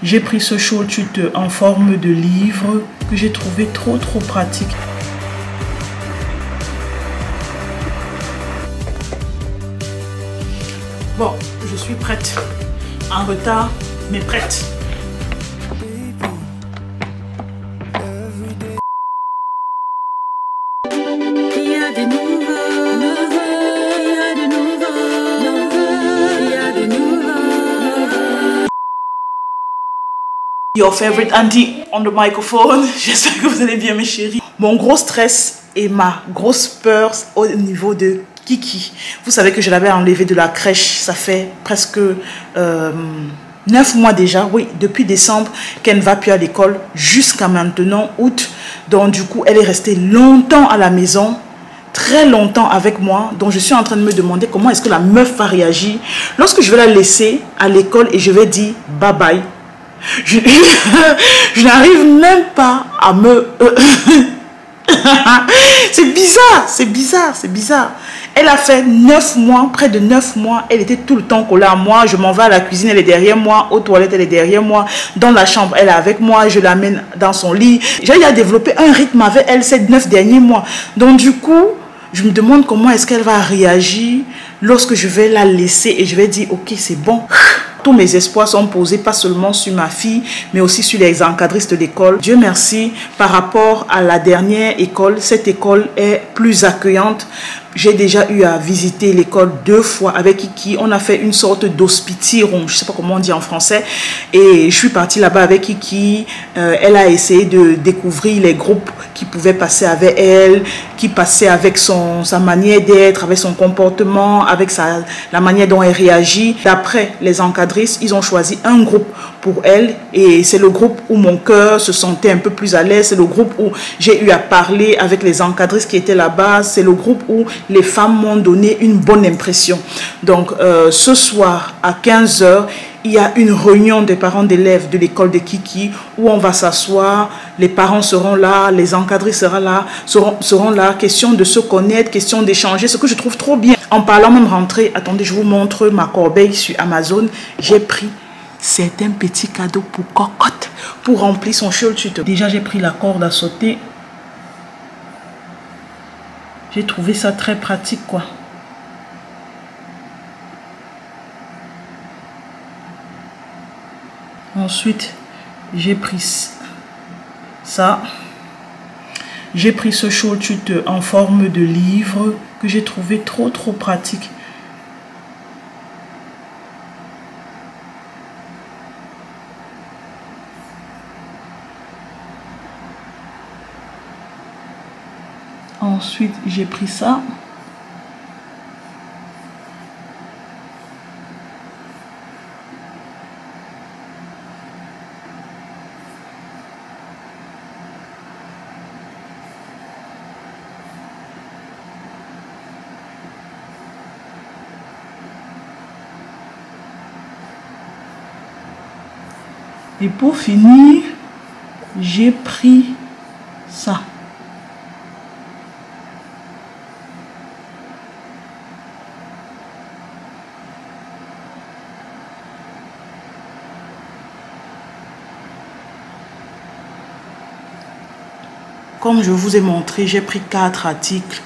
J'ai pris ce short-tute en forme de livre que j'ai trouvé trop pratique. Bon, je suis prête. En retard, mais prête. Your favorite auntie on the microphone. J'espère que vous allez bien, mes chéris. Mon gros stress et ma grosse peur au niveau de Kiki. Vous savez que je l'avais enlevé de la crèche. Ça fait presque 9 mois déjà. Oui, depuis décembre qu'elle ne va plus à l'école jusqu'à maintenant, août. Donc du coup, elle est restée longtemps à la maison. Très longtemps avec moi. Donc je suis en train de me demander comment est-ce que la meuf va réagir lorsque je vais la laisser à l'école et je vais dire bye bye. Je n'arrive même pas à me... C'est bizarre. Elle a fait 9 mois, près de 9 mois. Elle était tout le temps collée à moi. Je m'en vais à la cuisine, elle est derrière moi. Aux toilettes, elle est derrière moi. Dans la chambre, elle est avec moi. Je l'amène dans son lit. J'ai déjà développé un rythme avec elle ces 9 derniers mois. Donc du coup, je me demande comment est-ce qu'elle va réagir lorsque je vais la laisser et je vais dire ok, c'est bon. Tous mes espoirs sont posés pas seulement sur ma fille, mais aussi sur les encadristes de l'école. Dieu merci, par rapport à la dernière école, cette école est plus accueillante. J'ai déjà eu à visiter l'école 2 fois avec Kiki. On a fait une sorte d'hospitiron, je ne sais pas comment on dit en français. Et je suis partie là-bas avec Kiki. Elle a essayé de découvrir les groupes qui pouvaient passer avec elle, qui passaient avec sa manière d'être, avec son comportement, avec la manière dont elle réagit. D'après les encadristes, ils ont choisi un groupe pour elle. Et c'est le groupe où mon cœur se sentait un peu plus à l'aise. C'est le groupe où j'ai eu à parler avec les encadristes qui étaient là-bas. C'est le groupe où les femmes m'ont donné une bonne impression. Donc, ce soir, à 15 h, il y a une réunion des parents d'élèves de l'école de Kiki où on va s'asseoir. Les parents seront là, les encadrés seront là. Question de se connaître, question d'échanger, ce que je trouve trop bien. En parlant même rentrée, attendez, je vous montre ma corbeille sur Amazon. J'ai pris certains petits cadeaux pour Cocotte, pour remplir son short-tute. Déjà, j'ai pris la corde à sauter. J'ai trouvé ça très pratique, quoi. Ensuite, j'ai pris ça. J'ai pris ce short-tute en forme de livre que j'ai trouvé trop pratique. Ensuite, j'ai pris ça. Et pour finir, j'ai pris ça. Comme je vous ai montré, j'ai pris 4 articles.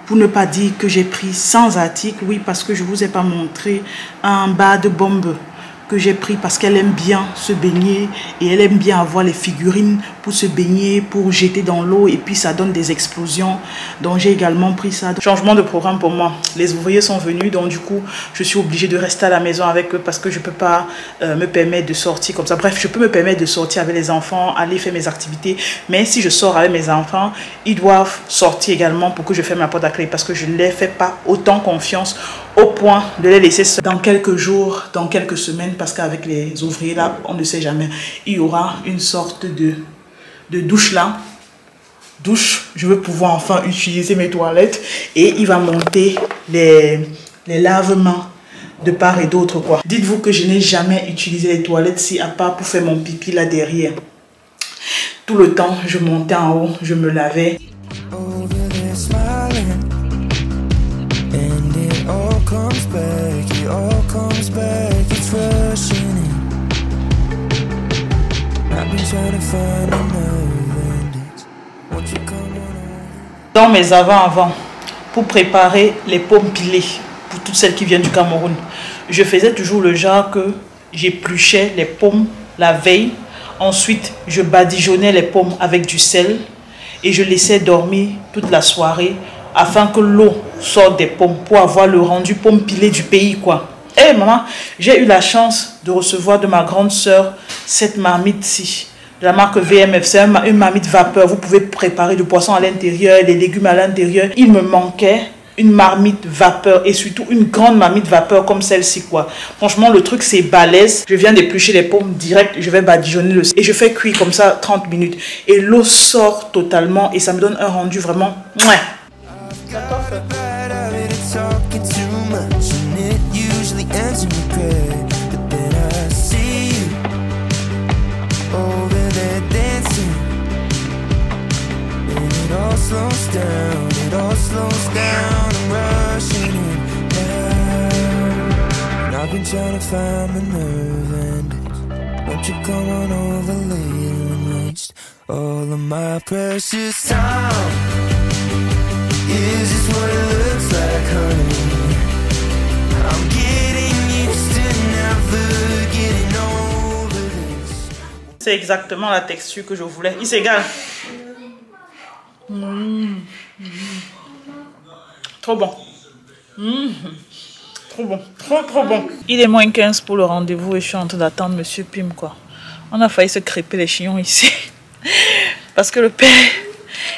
Pour ne pas dire que j'ai pris 100 articles. Oui, parce que je ne vous ai pas montré un bas de bombe que j'ai pris parce qu'elle aime bien se baigner et elle aime bien avoir les figurines pour se baigner, pour jeter dans l'eau et puis ça donne des explosions. Donc j'ai également pris ça. Changement de programme pour moi. Les ouvriers sont venus, donc du coup je suis obligée de rester à la maison avec eux parce que je ne peux pas me permettre de sortir comme ça. Bref, je peux me permettre de sortir avec les enfants, aller faire mes activités, mais si je sors avec mes enfants, ils doivent sortir également pour que je fasse ma porte à clé parce que je ne les fais pas autant confiance au point de les laisser dans quelques jours, dans quelques semaines, parce qu'avec les ouvriers là, on ne sait jamais. Il y aura une sorte de douche là. Douche, je veux pouvoir enfin utiliser mes toilettes et il va monter les lavements de part et d'autre, quoi. Dites-vous que je n'ai jamais utilisé les toilettes si à part pour faire mon pipi là derrière. Tout le temps, je montais en haut, je me lavais. Dans mes avant-avant, pour préparer les pommes pilées, pour toutes celles qui viennent du Cameroun, je faisais toujours le genre que j'épluchais les pommes la veille. Ensuite, je badigeonnais les pommes avec du sel et je laissais dormir toute la soirée afin que l'eau sorte des pommes pour avoir le rendu pomme pilée du pays, quoi. Et maman, j'ai eu la chance de recevoir de ma grande soeur cette marmite-ci, de la marque VMF. C'est une marmite vapeur. Vous pouvez préparer du poisson à l'intérieur, les légumes à l'intérieur. Il me manquait une marmite vapeur et surtout une grande marmite vapeur comme celle-ci, quoi. Franchement, le truc, c'est balèze. Je viens d'éplucher les pommes direct, je vais badigeonner le et je fais cuire comme ça 30 minutes. Et l'eau sort totalement et ça me donne un rendu vraiment... Mouais. It all slows down, I'm rushing it now. And I've been trying to find my nerve and won't you come on over later and waste all of my precious time? Is this what it looks like, honey? I'm getting used to never getting over this. C'est exactement la texture que je voulais. Il s'égale. Trop bon. Trop bon. Trop bon. Il est moins 15 pour le rendez-vous et je suis en train d'attendre Monsieur Pim, quoi. On a failli se crêper les chignons ici. Parce que le père,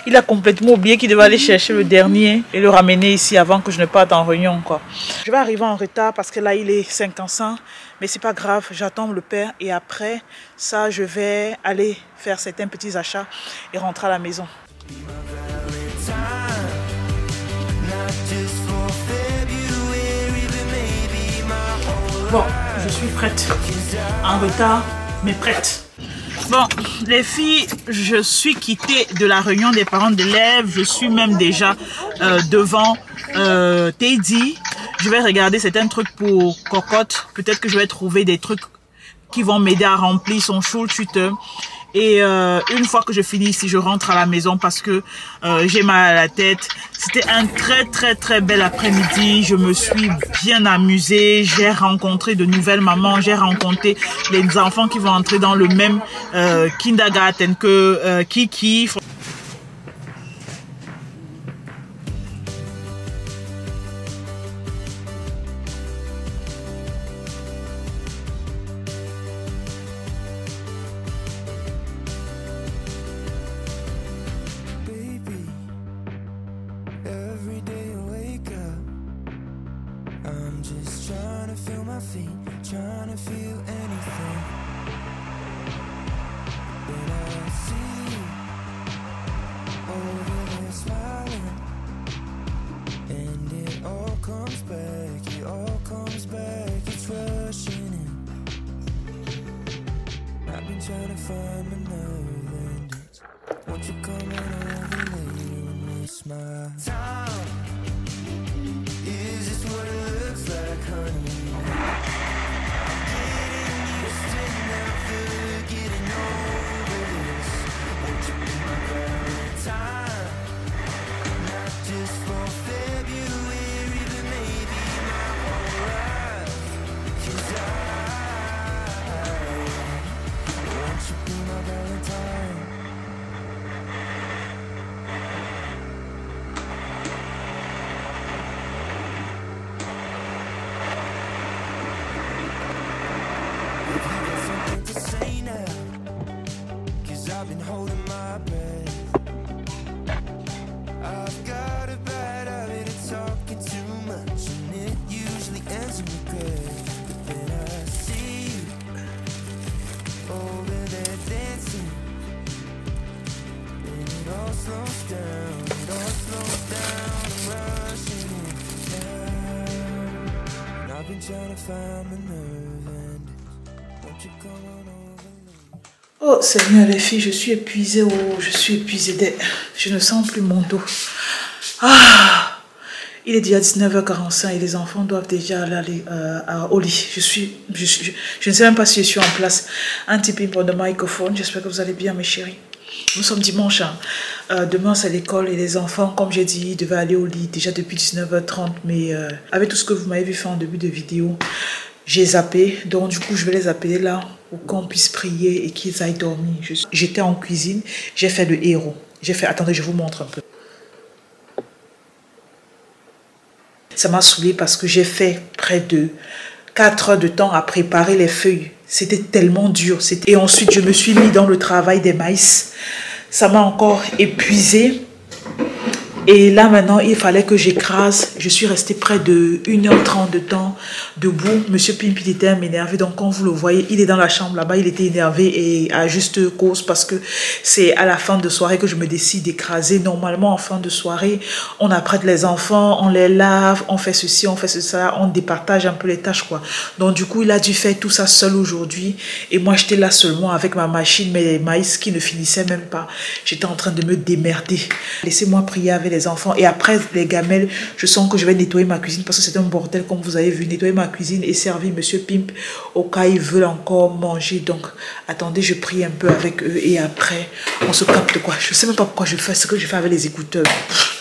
il a complètement oublié qu'il devait aller chercher le dernier et le ramener ici avant que je ne parte en réunion, quoi. Je vais arriver en retard parce que là il est 5h05. Mais c'est pas grave, j'attends le père et après ça je vais aller faire certains petits achats et rentrer à la maison. Bon, je suis prête. En retard, mais prête. Bon, les filles, je suis quittée de la réunion des parents d'élèves. Je suis même déjà devant Teddy. Je vais regarder certains trucs pour Cocotte. Peut-être que je vais trouver des trucs qui vont m'aider à remplir son Schultüte. Et une fois que je finis ici, je rentre à la maison parce que j'ai mal à la tête. C'était un très bel après-midi. Je me suis bien amusée. J'ai rencontré de nouvelles mamans. J'ai rencontré les enfants qui vont entrer dans le même kindergarten que Kiki. Oh Seigneur les filles, je suis épuisée, oh, je suis épuisée, je ne sens plus mon dos. Ah, Il est déjà 19h45 et les enfants doivent déjà aller au lit. Je ne sais même pas si je suis en place. Un typing pour le microphone. J'espère que vous allez bien, mes chéris. Nous sommes dimanche. Demain, c'est l'école et les enfants, comme j'ai dit, devaient aller au lit déjà depuis 19h30. Mais avec tout ce que vous m'avez vu faire en début de vidéo, j'ai zappé. Donc, du coup, je vais les appeler là pour qu'on puisse prier et qu'ils aillent dormir. J'étais en cuisine. J'ai fait le héros. Attendez, je vous montre un peu. Ça m'a saoulée parce que j'ai fait près de 4 heures de temps à préparer les feuilles. C'était tellement dur. Et ensuite, je me suis mis dans le travail des maïs. Ça m'a encore épuisée. Et là, maintenant, il fallait que j'écrase. Je suis restée près de 1h30 de temps debout. Monsieur Pimpi était m'énervé. Donc, quand vous le voyez, il est dans la chambre là-bas. Il était énervé et à juste cause parce que c'est à la fin de soirée que je me décide d'écraser. Normalement, en fin de soirée, on apprête les enfants, on les lave, on fait ceci, on fait ça, on départage un peu les tâches, quoi. Donc, du coup, il a dû faire tout ça seul aujourd'hui. Et moi, j'étais là seulement avec ma machine, mais les maïs qui ne finissaient même pas. J'étais en train de me démerder. Laissez-moi prier avec les enfants et après les gamelles, je sens que je vais nettoyer ma cuisine parce que c'est un bordel comme vous avez vu. Nettoyer ma cuisine et servir Monsieur Pimp au cas ils veulent encore manger. Donc attendez, je prie un peu avec eux et après on se capte, quoi. Je sais même pas pourquoi je fais ce que je fais avec les écouteurs.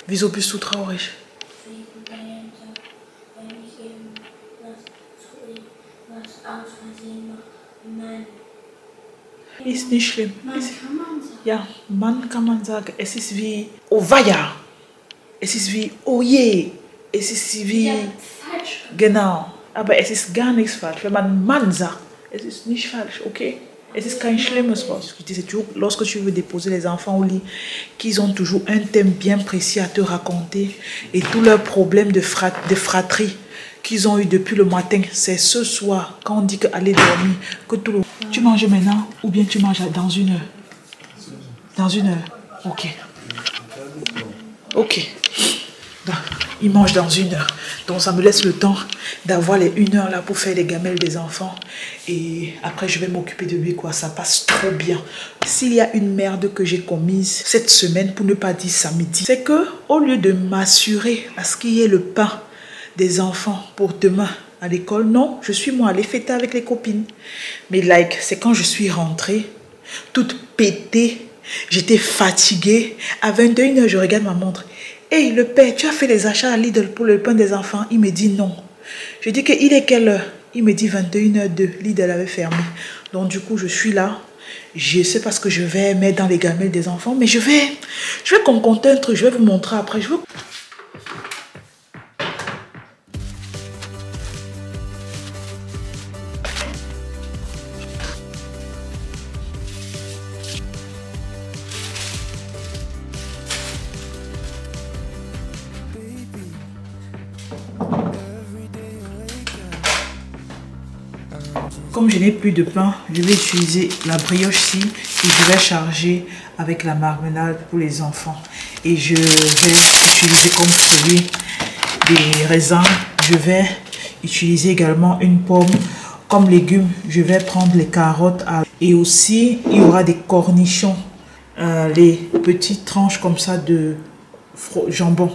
Viso plus tout orange. Ist nicht schlimm. Ja, man kann man sagen, es ist wie Ovaya. Es ist wie Oje. Es ist wie... Ja, falsch. Genau. Aber es ist gar nichts falsch. Wenn man Mann sagt, es ist nicht falsch, okay? Es ist kein schlimmes Wort. C'est toujours lorsque tu veux déposer les enfants au lit, qu'ils ont toujours un thème bien précis à te raconter et tous leurs problèmes de fratrie qu'ils ont eu depuis le matin. C'est ce soir, quand on dit qu'aller dormir, que tout le... Tu manges maintenant ou bien tu manges dans 1 heure? Dans 1 heure. Ok. Ok. Donc, il mange dans 1 heure. Donc, ça me laisse le temps d'avoir les 1 heure là pour faire les gamelles des enfants. Et après, je vais m'occuper de lui, quoi. Ça passe trop bien. S'il y a une merde que j'ai commise cette semaine, pour ne pas dire samedi, c'est que au lieu de m'assurer à ce qu'il y ait le pain des enfants pour demain à l'école, non, je suis moi allée fêter avec les copines. Mais like, c'est quand je suis rentrée, toute pétée, j'étais fatiguée. À 21h, je regarde ma montre. Hey, le père, tu as fait les achats à Lidl pour le pain des enfants? Il me dit non. Je dis qu'il est quelle heure? Il me dit 21h02. Lidl avait fermé. Donc du coup, je suis là. Je sais pas ce que je vais mettre dans les gamelles des enfants, mais je vais concocter un truc. Je vais vous montrer après. Comme je n'ai plus de pain, je vais utiliser la brioche-ci et je vais charger avec la marmelade pour les enfants. Et je vais utiliser comme fruit des raisins. Je vais utiliser également une pomme. Comme légumes, je vais prendre les carottes. Et aussi, il y aura des cornichons. Les petites tranches comme ça de jambon.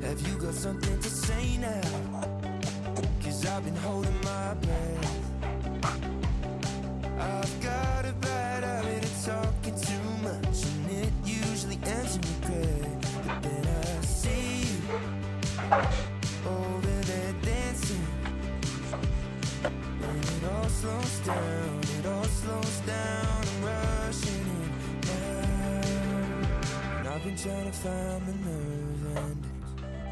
Have you got something to say now? 'Cause I've been holding my breath. I've got a bad habit of talking too much, and it usually ends in regret. But then I see you over there dancing, and it all slows down, I'm rushing in now. And I've been trying to find the nerve, and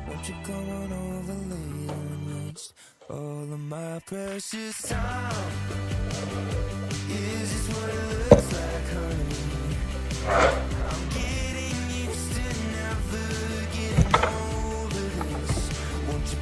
won't you come on over later and waste all of my precious time. Is this what it looks like, honey? I'm getting used to never getting over this. Won't you?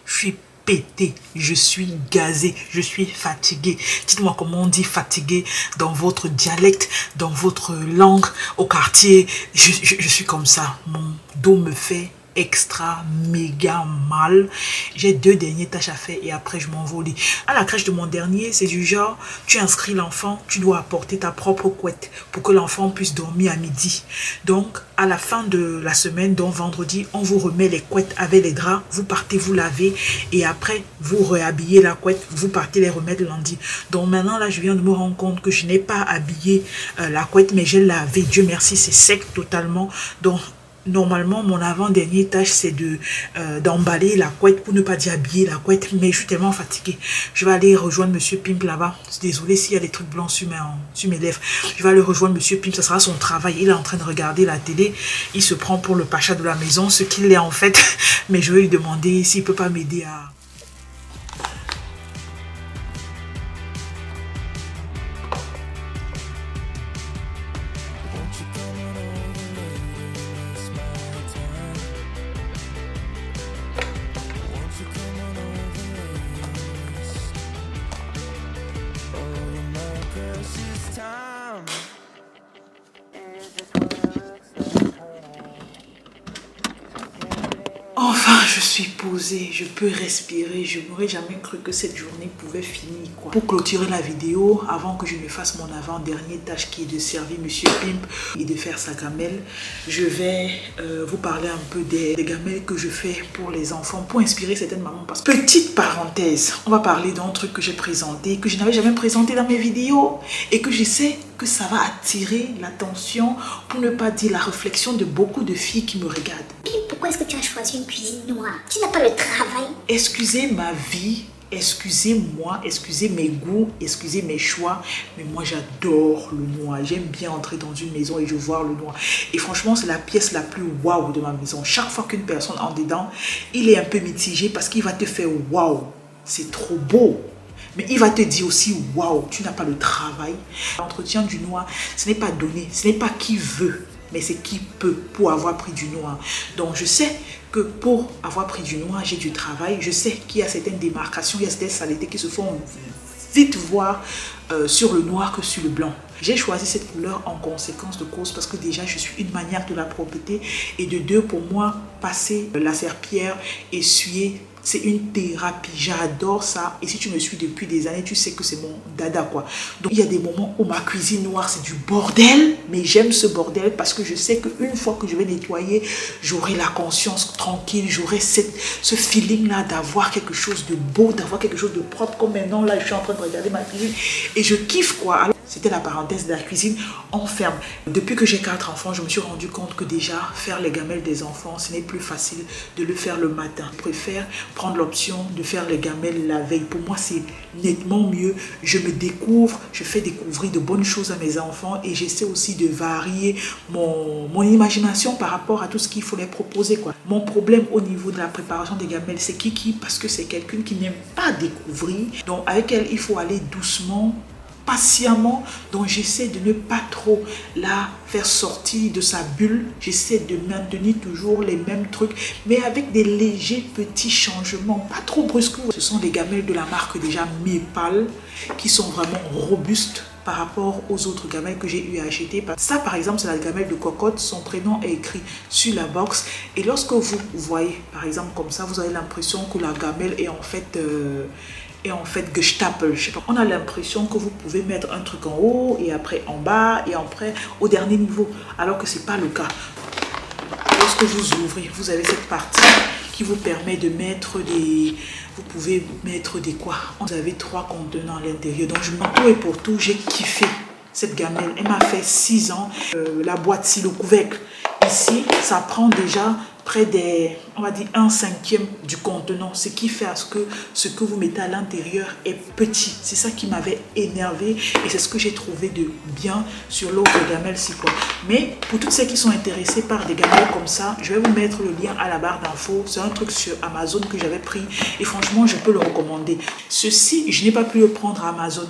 Je suis pété, je suis gazé, je suis fatigué. Dites-moi comment on dit fatigué dans votre dialecte, dans votre langue, au quartier. Je suis comme ça. Mon dos me fait extra méga mal. J'ai 2 dernières tâches à faire et après je m'envole. À la crèche de mon dernier, c'est du genre, tu inscris l'enfant, tu dois apporter ta propre couette pour que l'enfant puisse dormir à midi. Donc à la fin de la semaine, donc vendredi, on vous remet les couettes avec les draps, vous partez vous laver et après vous réhabillez la couette, vous partez les remettre lundi. Donc maintenant là, je viens de me rendre compte que je n'ai pas habillé la couette, mais j'ai lavé. Dieu merci, c'est sec totalement. Donc normalement, mon avant-dernière tâche, c'est d'emballer la couette, pour ne pas dire habiller la couette, mais je suis tellement fatiguée. Je vais aller rejoindre Monsieur Pimp là-bas. Désolée s'il y a des trucs blancs sur mes lèvres. Je vais aller rejoindre Monsieur Pimp, ça sera son travail. Il est en train de regarder la télé. Il se prend pour le pacha de la maison, ce qu'il est en fait. Mais je vais lui demander s'il ne peut pas m'aider à... Enfin, je suis posée, je peux respirer. Je n'aurais jamais cru que cette journée pouvait finir, quoi. Pour clôturer la vidéo, avant que je ne fasse mon avant-dernière tâche qui est de servir Monsieur Pimp et de faire sa gamelle, je vais vous parler un peu des gamelles que je fais pour les enfants, pour inspirer certaines mamans. Parce que, petite parenthèse, on va parler d'un truc que j'ai présenté, que je n'avais jamais présenté dans mes vidéos et que je sais que ça va attirer l'attention, pour ne pas dire la réflexion de beaucoup de filles qui me regardent. Pourquoi est-ce que tu as choisi une cuisine noire? Tu n'as pas le travail. Excusez ma vie, excusez-moi, excusez mes goûts, excusez mes choix, mais moi j'adore le noir. J'aime bien entrer dans une maison et je vois le noir. Et franchement, c'est la pièce la plus waouh de ma maison. Chaque fois qu'une personne entre dedans, il est un peu mitigé parce qu'il va te faire waouh, c'est trop beau. Mais il va te dire aussi, waouh, tu n'as pas le travail. L'entretien du noir, ce n'est pas donné, ce n'est pas qui veut, mais c'est qui peut pour avoir pris du noir. Donc je sais que pour avoir pris du noir, j'ai du travail. Je sais qu'il y a certaines démarcations, il y a certaines saletés qui se font vite voir sur le noir que sur le blanc. J'ai choisi cette couleur en conséquence de cause parce que déjà je suis une maniaque de la propreté et de 2, pour moi, passer la serpillière, essuyer, c'est une thérapie. J'adore ça. Et si tu me suis depuis des années, tu sais que c'est mon dada, quoi. Donc, il y a des moments où ma cuisine noire, c'est du bordel. Mais j'aime ce bordel parce que je sais qu'une fois que je vais nettoyer, j'aurai la conscience tranquille. J'aurai ce feeling-là d'avoir quelque chose de beau, d'avoir quelque chose de propre. Comme maintenant, là, je suis en train de regarder ma cuisine. Et je kiffe, quoi. Alors, c'était la parenthèse de la cuisine. On ferme. Depuis que j'ai 4 enfants, je me suis rendu compte que déjà, faire les gamelles des enfants, ce n'est plus facile de le faire le matin. Je préfère prendre l'option de faire les gamelles la veille. Pour moi, c'est nettement mieux. Je me découvre, je fais découvrir de bonnes choses à mes enfants et j'essaie aussi de varier mon imagination par rapport à tout ce qu'il faut les proposer, quoi. Mon problème au niveau de la préparation des gamelles, c'est Kiki, parce que c'est quelqu'un qui n'aime pas découvrir. Donc, avec elle, il faut aller doucement, patiemment. Donc j'essaie de ne pas trop la faire sortir de sa bulle. J'essaie de maintenir toujours les mêmes trucs, mais avec des légers petits changements, pas trop brusques. Ce sont des gamelles de la marque déjà Mepal qui sont vraiment robustes par rapport aux autres gamelles que j'ai eu à acheter. Ça par exemple, c'est la gamelle de Cocotte. Son prénom est écrit sur la box et lorsque vous voyez par exemple comme ça, vous avez l'impression que la gamelle est en fait gestapel. Je sais pas. On a l'impression que vous pouvez mettre un truc en haut et après en bas et après au dernier niveau, alors que c'est pas le cas. Lorsque vous ouvrez, vous avez cette partie qui vous permet de mettre des... Vous pouvez mettre des quoi. Vous avez 3 contenants à l'intérieur. Donc je m'en tout et pour tout, j'ai kiffé cette gamelle. Elle m'a fait 6 ans. La boîte, si le couvercle ici, ça prend déjà près des, on va dire, 1/5 du contenant, ce qui fait à ce que vous mettez à l'intérieur est petit. C'est ça qui m'avait énervé et c'est ce que j'ai trouvé de bien sur l'autre gamelle-ci, quoi. Mais pour toutes celles qui sont intéressées par des gamelles comme ça, je vais vous mettre le lien à la barre d'infos. C'est un truc sur Amazon que j'avais pris et franchement, je peux le recommander. Ceci, je n'ai pas pu le prendre à Amazon.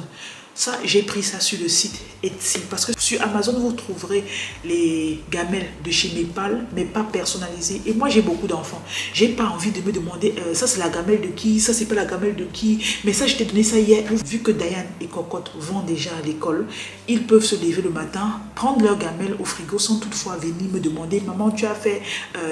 Ça, j'ai pris ça sur le site Etsy parce que sur Amazon, vous trouverez les gamelles de chez Mepal, mais pas personnalisées. Et moi, j'ai beaucoup d'enfants. J'ai pas envie de me demander ça, c'est la gamelle de qui, ça, c'est pas la gamelle de qui. Mais ça, je t'ai donné ça hier. Vu que Diane et Cocotte vont déjà à l'école, ils peuvent se lever le matin, prendre leur gamelle au frigo sans toutefois venir me demander maman, tu as fait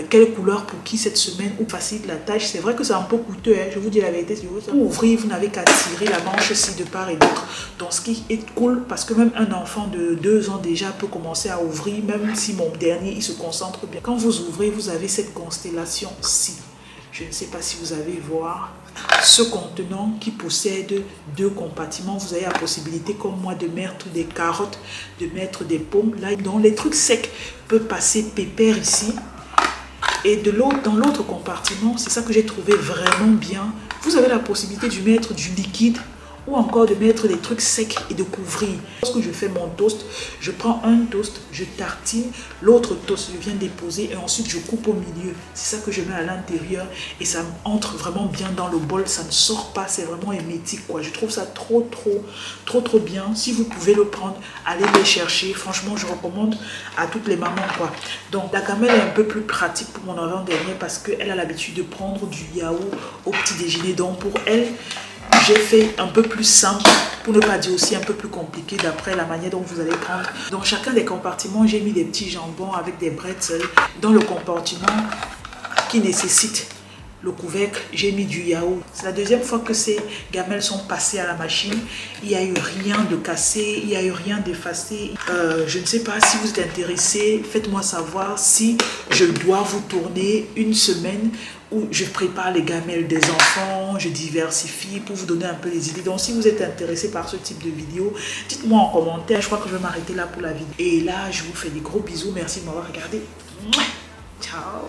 quelle couleur pour qui cette semaine ou facilite la tâche. C'est vrai que c'est un peu coûteux, hein, je vous dis la vérité. Pour ouvrir, vous n'avez qu'à tirer la manche ci de part et d'autre. Donc, ce qui est cool parce que même un enfant de 2 ans déjà peut commencer à ouvrir, même si mon dernier il se concentre bien. Quand vous ouvrez, vous avez cette constellation-ci. Je ne sais pas si vous allez voir ce contenant qui possède 2 compartiments. Vous avez la possibilité comme moi de mettre des carottes, de mettre des pommes. Là, dans les trucs secs peuvent passer pépère ici. Et dans l'autre compartiment, c'est ça que j'ai trouvé vraiment bien. Vous avez la possibilité de mettre du liquide ou encore de mettre des trucs secs et de couvrir. Lorsque je fais mon toast, je prends un toast, je tartine, l'autre toast, je viens déposer et ensuite je coupe au milieu. C'est ça que je mets à l'intérieur et ça entre vraiment bien dans le bol, ça ne sort pas, c'est vraiment hermétique, quoi. Je trouve ça trop bien. Si vous pouvez le prendre, allez le chercher. Franchement, je recommande à toutes les mamans, quoi. Donc la gamelle est un peu plus pratique pour mon enfant dernier parce qu'elle a l'habitude de prendre du yaourt au petit déjeuner. Donc pour elle, j'ai fait un peu plus simple, pour ne pas dire aussi un peu plus compliqué d'après la manière dont vous allez prendre. Dans chacun des compartiments, j'ai mis des petits jambons avec des bretzels. Dans le compartiment qui nécessite le couvercle, j'ai mis du yaourt. C'est la deuxième fois que ces gamelles sont passées à la machine. Il n'y a eu rien de cassé, il n'y a eu rien d'effacé. Je ne sais pas si vous êtes intéressé, faites-moi savoir si je dois vous tourner une semaine où je prépare les gamelles des enfants, je diversifie pour vous donner un peu les idées. Donc si vous êtes intéressé par ce type de vidéo, dites-moi en commentaire. Je crois que je vais m'arrêter là pour la vidéo. Et là, je vous fais des gros bisous. Merci de m'avoir regardé. Ciao.